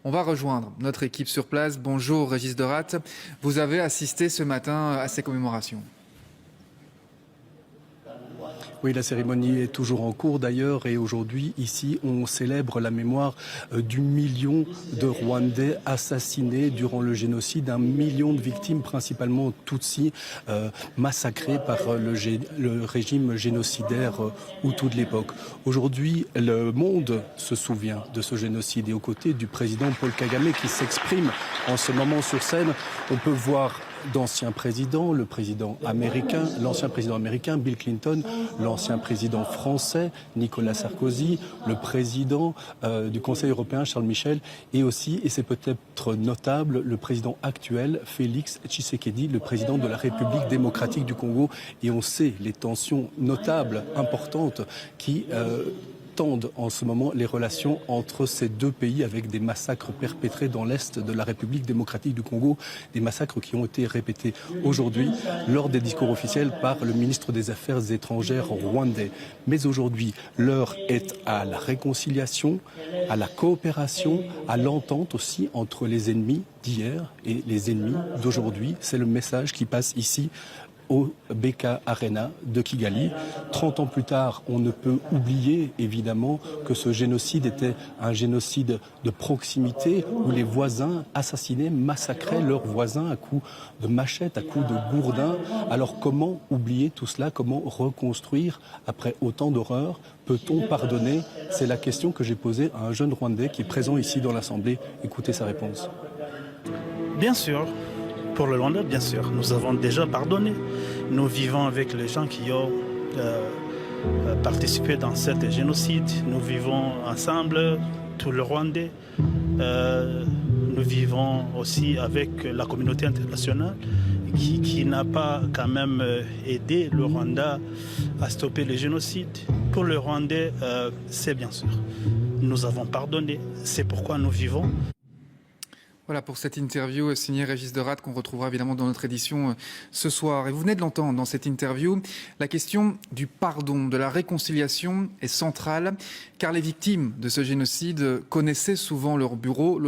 On va rejoindre notre équipe sur place. Bonjour Régis Derat. Vous avez assisté ce matin à ces commémorations. Oui, la cérémonie est toujours en cours d'ailleurs et aujourd'hui, ici, on célèbre la mémoire du million de Rwandais assassinés durant le génocide, 1 million de victimes, principalement Tutsis, massacrés par le régime génocidaire Hutu de l'époque. Aujourd'hui, le monde se souvient de ce génocide et aux côtés du président Paul Kagame qui s'exprime en ce moment sur scène, on peut voir d'anciens présidents, l'ancien président américain Bill Clinton, l'ancien président français Nicolas Sarkozy, le président du Conseil européen Charles Michel et aussi, et c'est peut-être notable, le président actuel Félix Tshisekedi, le président de la République démocratique du Congo. Et on sait les tensions notables, importantes qui tendent en ce moment les relations entre ces deux pays avec des massacres perpétrés dans l'est de la République démocratique du Congo, des massacres qui ont été répétés aujourd'hui lors des discours officiels par le ministre des Affaires étrangères rwandais. Mais aujourd'hui, l'heure est à la réconciliation, à la coopération, à l'entente aussi entre les ennemis d'hier et les ennemis d'aujourd'hui. C'est le message qui passe ici au BK Arena de Kigali. 30 ans plus tard, on ne peut oublier évidemment que ce génocide était un génocide de proximité où les voisins assassinaient, massacraient leurs voisins à coups de machette, à coups de gourdin. Alors comment oublier tout cela? Comment reconstruire après autant d'horreurs? Peut-on pardonner? C'est la question que j'ai posée à un jeune Rwandais qui est présent ici dans l'Assemblée. Écoutez sa réponse. Bien sûr. Pour le Rwanda, bien sûr, nous avons déjà pardonné. Nous vivons avec les gens qui ont participé dans ce génocide. Nous vivons ensemble, tout le Rwandais. Nous vivons aussi avec la communauté internationale qui n'a pas quand même aidé le Rwanda à stopper le génocide. Pour le Rwandais, c'est bien sûr. Nous avons pardonné. C'est pourquoi nous vivons. Voilà pour cette interview signée Régis Derat qu'on retrouvera évidemment dans notre édition ce soir. Et vous venez de l'entendre dans cette interview, la question du pardon, de la réconciliation est centrale car les victimes de ce génocide connaissaient souvent leur bourreau